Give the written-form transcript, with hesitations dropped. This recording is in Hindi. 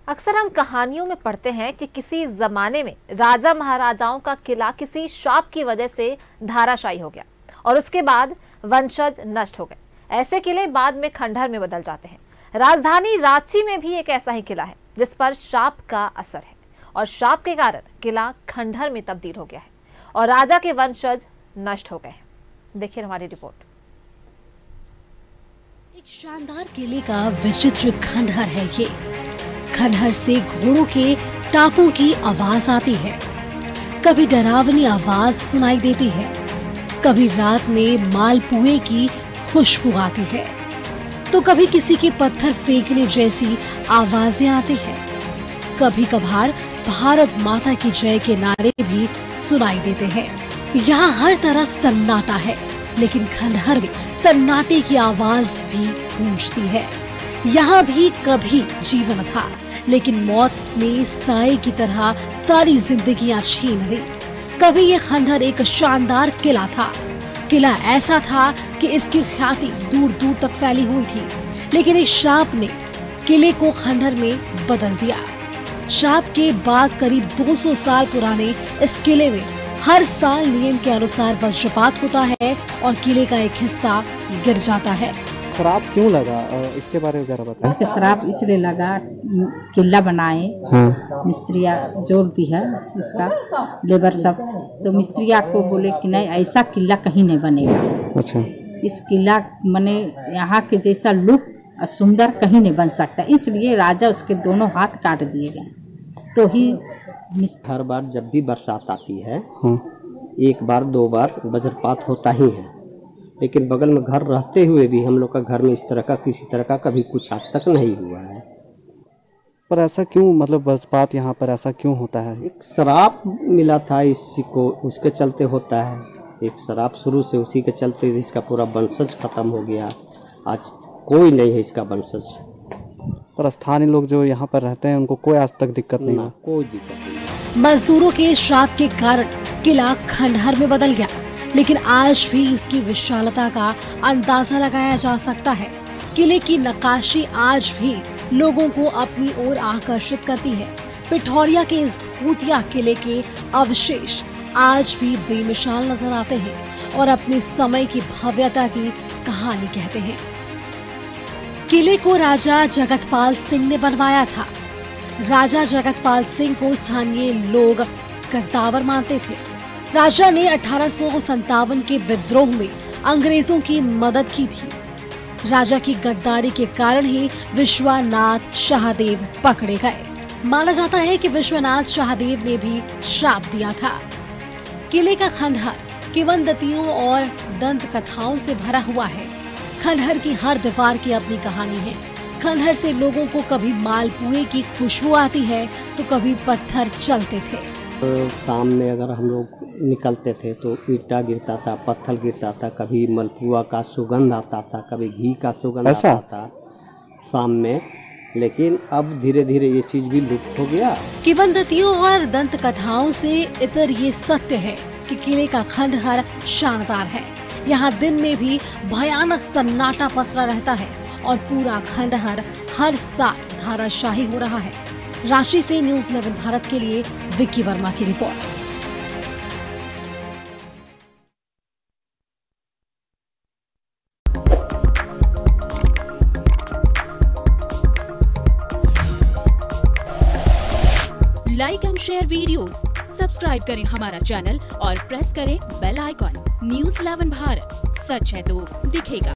अक्सर हम कहानियों में पढ़ते हैं कि किसी जमाने में राजा महाराजाओं का किला किसी श्राप की वजह से धाराशायी हो गया और उसके बाद वंशज नष्ट हो गए। ऐसे किले बाद में खंडहर में बदल जाते हैं। राजधानी रांची में भी एक ऐसा ही किला है जिस पर श्राप का असर है और श्राप के कारण किला खंडहर में तब्दील हो गया है और राजा के वंशज नष्ट हो गए हैं। देखिए हमारी रिपोर्ट। एक शानदार किले का विचित्र खंडहर है ये। खंडहर से घोड़ों के टापों की आवाज आती है, कभी डरावनी आवाज सुनाई देती है, कभी रात में मालपुए की खुशबू आती है, तो कभी किसी के पत्थर फेंकने जैसी आवाजें आती है। कभी कभार भारत माता की जय के नारे भी सुनाई देते हैं। यहाँ हर तरफ सन्नाटा है, लेकिन खंडहर में सन्नाटे की आवाज भी गूंजती है। यहाँ भी कभी जीवन था, लेकिन मौत ने साए की तरह सारी जिंदगियां छीन ली। कभी ये खंडहर एक शानदार किला था। किला ऐसा था कि इसकी ख्याति दूर दूर तक फैली हुई थी, लेकिन एक श्राप ने किले को खंडहर में बदल दिया। श्राप के बाद करीब 200 साल पुराने इस किले में हर साल नियम के अनुसार वज्रपात होता है और किले का एक हिस्सा गिर जाता है। श्राप क्यों लगा, इसके बारे में जरा बताएं। इसके श्राप इसलिए लगा, किला बनाए मिस्त्रिया जो भी है इसका लेबर सब, तो मिस्त्रिया को बोले कि नहीं ऐसा किला कहीं नहीं बनेगा। अच्छा। इस किला मने यहाँ के जैसा लुक सुंदर कहीं नहीं बन सकता, इसलिए राजा उसके दोनों हाथ काट दिए गए। तो ही हर बार जब भी बरसात आती है एक बार दो बार वज्रपात होता ही है, लेकिन बगल में घर रहते हुए भी हम लोग का घर में इस तरह का किसी तरह का कभी कुछ आज तक नहीं हुआ है। पर ऐसा क्यों, मतलब वज्रपात यहाँ पर ऐसा क्यों होता है? एक शराब मिला था इसी को, उसके चलते होता है। एक शराब शुरू से उसी के चलते इसका पूरा वंशज खत्म हो गया। आज कोई नहीं है इसका वंशज। पर स्थानीय लोग जो यहाँ पर रहते हैं उनको कोई आज तक दिक्कत नहीं है? कोई दिक्कत नहीं। मजदूरों के श्राप के कारण किला खंडहर में बदल गया, लेकिन आज भी इसकी विशालता का अंदाजा लगाया जा सकता है। किले की नक्काशी आज भी लोगों को अपनी ओर आकर्षित करती है। पिठौरिया के इस भूतिया किले के अवशेष आज भी बेमिसाल नजर आते हैं और अपने समय की भव्यता की कहानी कहते हैं। किले को राजा जगतपाल सिंह ने बनवाया था। राजा जगतपाल सिंह को स्थानीय लोग गद्दावर मानते थे। राजा ने 1857 के विद्रोह में अंग्रेजों की मदद की थी। राजा की गद्दारी के कारण ही विश्वनाथ शाहदेव पकड़े गए। माना जाता है कि विश्वनाथ शाहदेव ने भी श्राप दिया था। किले का खंडहर किंवदंतियों और दंत कथाओं से भरा हुआ है। खंडहर की हर दीवार की अपनी कहानी है। खंडहर से लोगों को कभी मालपुए की खुशबू आती है तो कभी पत्थर चलते थे। शाम में अगर हम लोग निकलते थे तो ईंटा गिरता था, पत्थर गिरता था, कभी मलपुआ का सुगंध आता था, कभी घी का सुगंध आता था शाम में। लेकिन अब धीरे धीरे ये चीज भी लुप्त हो गया। किंवदंतियों और दंत कथाओं से इतर ये सत्य है कि किले का खंडहर शानदार है। यहाँ दिन में भी भयानक सन्नाटा पसरा रहता है और पूरा खंडहर हर साल धाराशाही हो रहा है। रांची से न्यूज़ 11 भारत के लिए विक्की वर्मा की report. Like and share videos, subscribe करें हमारा चैनल और प्रेस करें बेल आइकॉन। न्यूज़ 11 भारत, सच है तो दिखेगा।